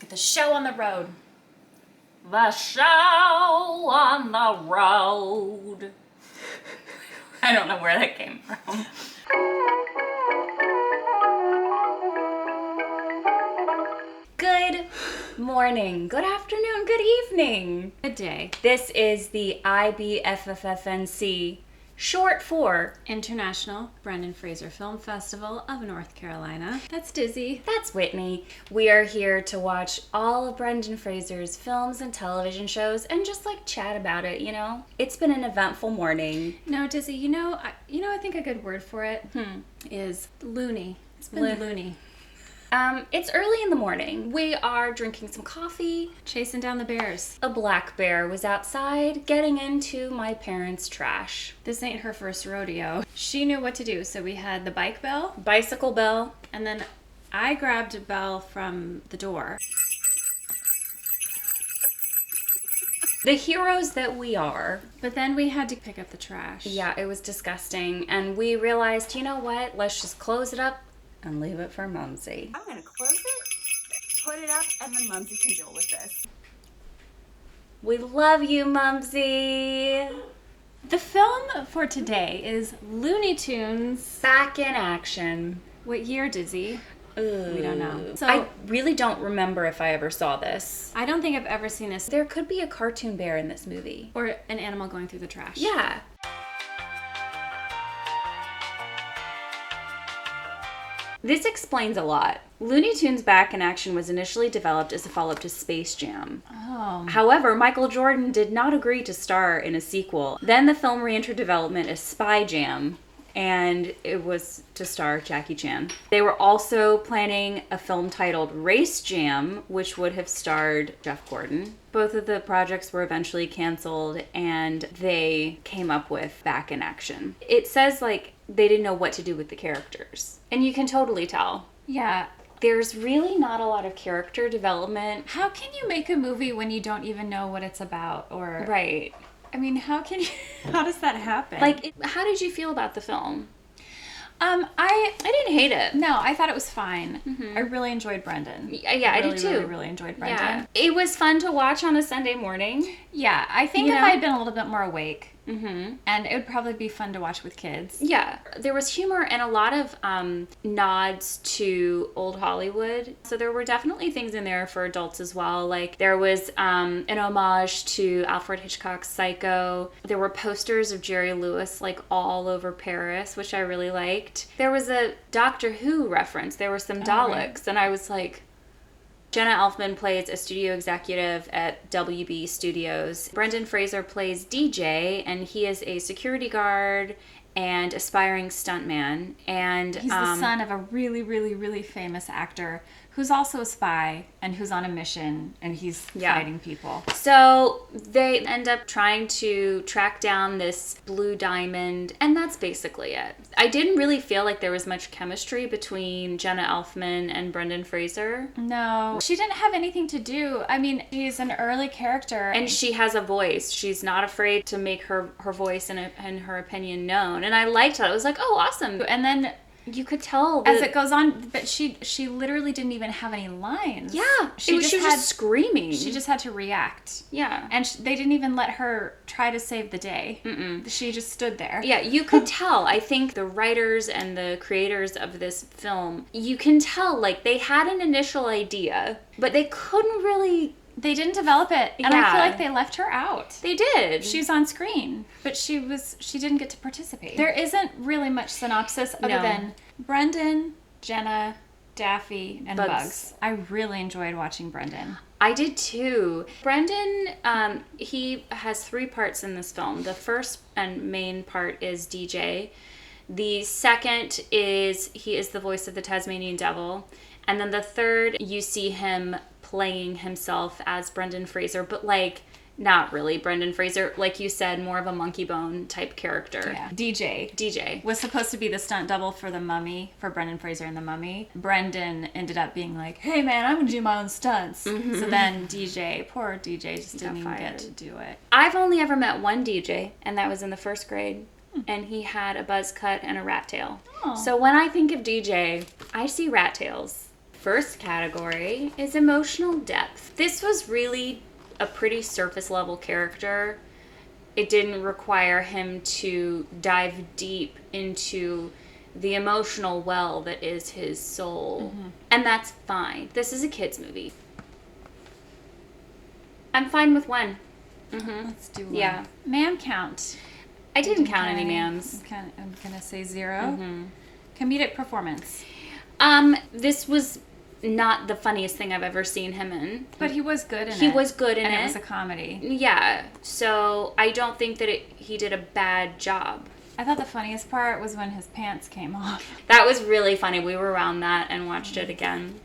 Get the show on the road. The show on the road. I don't know where that came from. Good morning, good afternoon, good evening, Good day. This is the IBFFFNC, short for International Brendan Fraser Film Festival of North Carolina. That's Dizzy. That's Whitney. We are here to watch all of Brendan Fraser's films and television shows and just chat about it, you know? It's been an eventful morning. No, Dizzy, I think a good word for it is Looney. It's been Looney. It's early in the morning. We are drinking some coffee. Chasing down the bears. A black bear was outside getting into my parents' trash. This ain't her first rodeo. She knew what to do, so we had the bike bell. Bicycle bell. And then I grabbed a bell from the door. The heroes that we are. But then we had to pick up the trash. Yeah, it was disgusting. And we realized, you know what? Let's just close it up and leave it for Mumsy. I'm going to close it, put it up, and then Mumsy can deal with this. We love you, Mumsy. The film for today is Looney Tunes. Back in action. What year, Dizzy? Ooh. We don't know. So I really don't remember if I ever saw this. I don't think I've ever seen this. There could be a cartoon bear in this movie. Or an animal going through the trash. Yeah. This explains a lot. Looney Tunes Back in Action was initially developed as a follow-up to Space Jam. Oh. However, Michael Jordan did not agree to star in a sequel. Then the film re-entered development as Spy Jam, and it was to star Jackie Chan. They were also planning a film titled Race Jam, which would have starred Jeff Gordon. Both of the projects were eventually canceled, and they came up with Back in Action. It says, they didn't know what to do with the characters. And you can totally tell. Yeah. There's really not a lot of character development. How can you make a movie when you don't even know what it's about? Or Right. I mean, how does that happen? How did you feel about the film? I didn't hate it. No, I thought it was fine. Mm-hmm. I really enjoyed Brendan. Yeah, I did too. Really, really enjoyed Brendan. Yeah. It was fun to watch on a Sunday morning. Yeah, I think if I had been a little bit more awake, Mm-hmm. and it would probably be fun to watch with kids. Yeah, there was humor and a lot of nods to old Hollywood. So there were definitely things in there for adults as well. There was an homage to Alfred Hitchcock's Psycho. There were posters of Jerry Lewis all over Paris, which I really liked. There was a Doctor Who reference. There were some Daleks, right. And I was like... Jenna Elfman plays a studio executive at WB Studios. Brendan Fraser plays DJ, and he is a security guard and aspiring stuntman. And he's the son of a really, really, really famous actor who's also a spy and who's on a mission, and he's fighting people. So they end up trying to track down this blue diamond, and that's basically it. I didn't really feel like there was much chemistry between Jenna Elfman and Brendan Fraser. No. She didn't have anything to do. I mean, she's an early character. And she has a voice. She's not afraid to make her voice and her opinion known. And I liked that. I was like, oh, awesome. And then... you could tell as it goes on, but she literally didn't even have any lines. Yeah, she was just screaming. She just had to react. Yeah, and they didn't even let her try to save the day. Mm-mm. She just stood there. Yeah, you could tell. I think the writers and the creators of this film, you can tell they had an initial idea, but they couldn't really. They didn't develop it, and I feel like they left her out. They did. She's on screen, but she didn't get to participate. There isn't really much synopsis other than Brendan, Jenna, Daffy, and Bugs. I really enjoyed watching Brendan. I did too. Brendan, he has 3 parts in this film. The first and main part is DJ. The second is he is the voice of the Tasmanian Devil. And then the third, you see him playing himself as Brendan Fraser, but not really Brendan Fraser. Like you said, more of a monkey bone type character. Yeah. DJ was supposed to be the stunt double for the Mummy, for Brendan Fraser in the Mummy. Brendan ended up being like, hey man, I'm gonna do my own stunts. Mm-hmm. So then poor DJ just didn't even get to do it. I've only ever met one DJ, and that was in the 1st grade. And he had a buzz cut and a rat tail. Oh. So when I think of DJ, I see rat tails. first category is emotional depth. This was really a pretty surface level character. It didn't require him to dive deep into the emotional well that is his soul. Mm-hmm. And that's fine. This is a kid's movie. I'm fine with one. Mm-hmm. Let's do one. Yeah. Ma'am count. I didn't count any ma'ams. I'm going to say 0. Mm-hmm. Comedic performance. This was not the funniest thing I've ever seen him in. But he was good in it. He was good in it. And it was a comedy. Yeah. So I don't think that he did a bad job. I thought the funniest part was when his pants came off. That was really funny. We were around that and watched it again.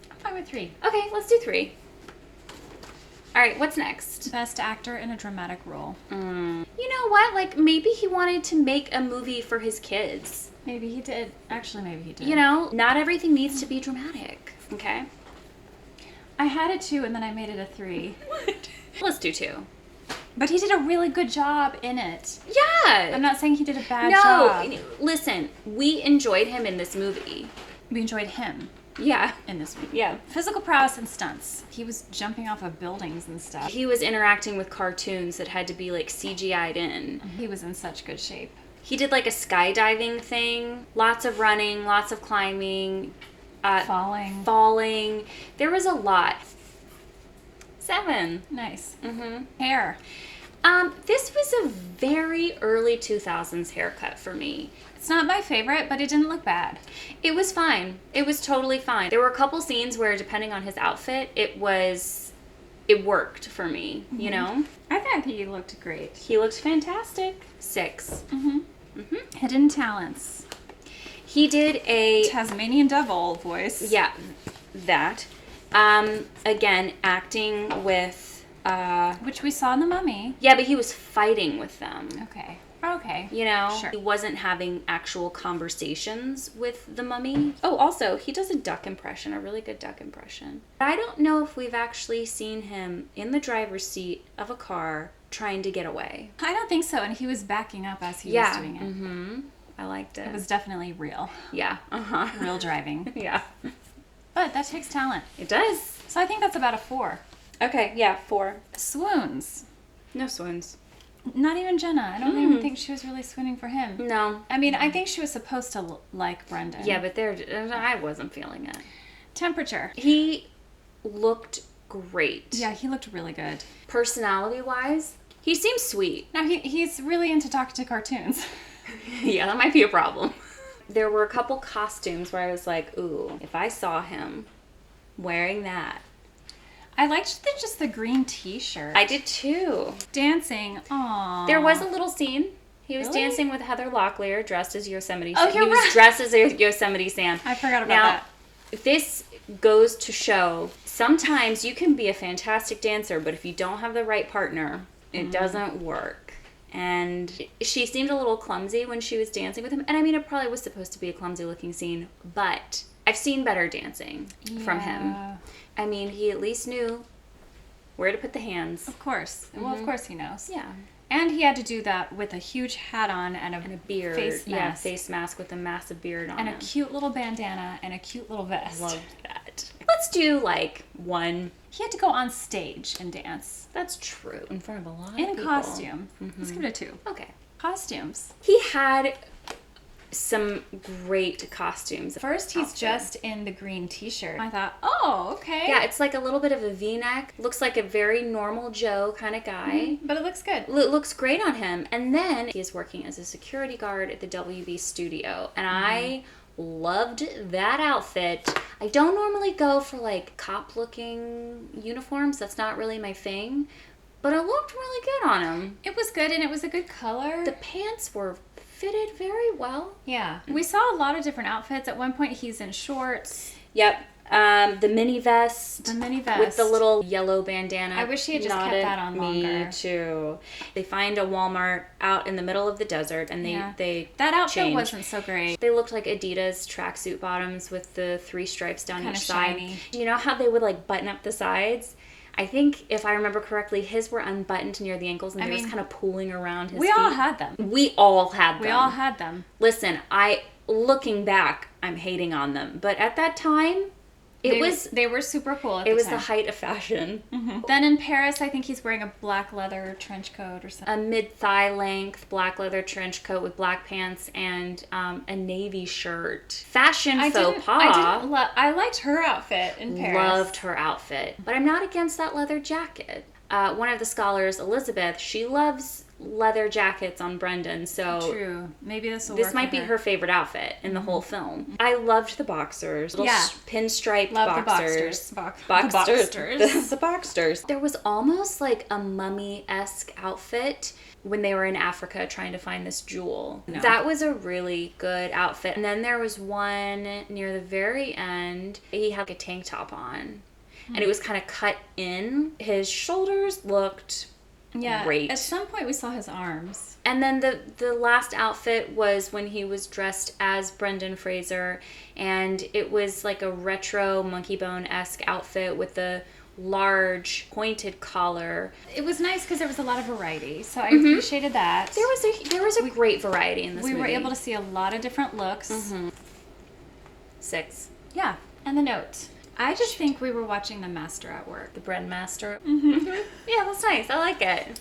I'm fine with 3. Okay, let's do 3. All right, what's next? Best actor in a dramatic role. You know what? Like, maybe he wanted to make a movie for his kids. Maybe he did. Actually, maybe he did. You know, not everything needs to be dramatic. Okay? I had a 2 and then I made it a 3. What? Let's do 2. But he did a really good job in it. Yeah. I'm not saying he did a bad job. No, listen, we enjoyed him in this movie. We enjoyed him. Yeah. In this movie. Yeah. Physical prowess and stunts. He was jumping off of buildings and stuff. He was interacting with cartoons that had to be like CGI'd in. He was in such good shape. He did like a skydiving thing. Lots of running, lots of climbing. Falling. There was a lot. 7. Nice. Mm-hmm. Hair. This was a very early 2000s haircut for me. It's not my favorite, but it didn't look bad. It was fine. It was totally fine. There were a couple scenes where, depending on his outfit, it worked for me, you know? I thought he looked great. He looked fantastic. 6. Mm-hmm. Mm-hmm. Hidden talents. He did a... Tasmanian devil voice. Yeah, that. Again, acting with... Which we saw in The Mummy. Yeah, but he was fighting with them. Okay. You know? Sure. He wasn't having actual conversations with the mummy. Oh, also, he does a duck impression, a really good duck impression. I don't know if we've actually seen him in the driver's seat of a car trying to get away. I don't think so, and he was backing up as he was doing it. Mm-hmm. I liked it. It was definitely real. Yeah. Uh-huh. Real driving. Yeah. But that takes talent. It does. So I think that's about a 4. Okay, yeah, 4. Swoons. No swoons. Not even Jenna. I don't even think she was really swooning for him. No. I mean, I think she was supposed to like Brendan. Yeah, but I wasn't feeling it. Temperature. He looked great. Yeah, he looked really good. Personality-wise, he seems sweet. Now, he's really into talking to cartoons. Yeah, that might be a problem. There were a couple costumes where I was like, ooh, if I saw him wearing that. I liked just the green t-shirt. I did too. Dancing. Aww. There was a little scene. He was Really? dancing with Heather Locklear dressed as Yosemite Sam. Oh, you're He was right. dressed as Yosemite Sam. I forgot about now, that. This goes to show sometimes you can be a fantastic dancer, but if you don't have the right partner, it doesn't work. And she seemed a little clumsy when she was dancing with him. And I mean, it probably was supposed to be a clumsy looking scene, but I've seen better dancing from him. I mean, he at least knew where to put the hands. Of course. Well, of course he knows. Yeah. And he had to do that with a huge hat on and a Beard. face mask. Yeah, face mask with a massive beard on and him. a cute little bandana and a cute little vest. Loved that. Let's do like 1. He had to go on stage and dance. That's true. In front of a lot of In people. costume. Let's give it a 2. Okay. Costumes. He had some great costumes. First, he's just in the green t-shirt. I thought, oh, okay. Yeah, it's like a little bit of a V-neck. Looks like a very normal Joe kind of guy. But it looks good. Looks great on him. And then he is working as a security guard at the WB studio. And I loved that outfit. I don't normally go for like cop-looking uniforms. That's not really my thing. But it looked really good on him. It was good, and it was a good color. The pants were fitted very well. Yeah. We saw a lot of different outfits. At one point, he's in shorts. Yep. The mini vest. The mini vest. With the little yellow bandana. I wish he had just kept knotted. that on longer. Me too. They find a Walmart out in the middle of the desert, and they that outfit change. wasn't so great. They looked like Adidas tracksuit bottoms with the 3 stripes down Kinda each side. shiny. Do you know how they would like button up the sides? I think, if I remember correctly, his were unbuttoned near the ankles and they were just kind of pooling around his feet. We all had them. We all had them. We all had them. Listen, I looking back, I'm hating on them. But at that time, they were super cool at the time. It was the height of fashion. Mm-hmm. Then in Paris, I think he's wearing a black leather trench coat or something. A mid-thigh length black leather trench coat with black pants and a navy shirt. Fashion faux pas. I liked her outfit in Paris. Loved her outfit. But I'm not against that leather jacket. One of the scholars, Elizabeth, she loves leather jackets on Brendan, so true. Maybe this might be her favorite outfit in the whole film. I loved the boxers, little pinstripe boxers. The boxers. The boxers. There was almost like a mummy-esque outfit when they were in Africa trying to find this jewel. No. That was a really good outfit. And then there was one near the very end. He had like a tank top on, and it was kind of cut in. His shoulders looked great. At some point we saw his arms. And then the last outfit was when he was dressed as Brendan Fraser, and it was like a retro monkey bone-esque outfit with the large pointed collar. It was nice because there was a lot of variety, so I appreciated that. There was a great variety in this movie. We were able to see a lot of different looks. 6. Yeah, and the note. I just think we were watching The Master at Work. The Bread Master. Yeah, that's nice. I like it.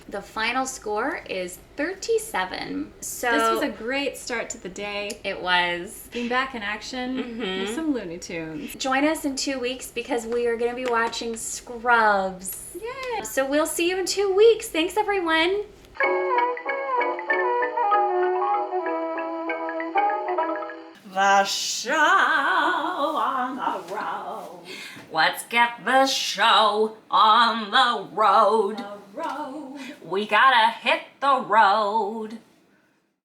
The final score is 37. So this was a great start to the day. It was. Being back in action with some Looney Tunes. Join us in 2 weeks because we are going to be watching Scrubs. Yay! So we'll see you in 2 weeks. Thanks, everyone. The show on the road. Let's get the show on the road. We gotta hit the road.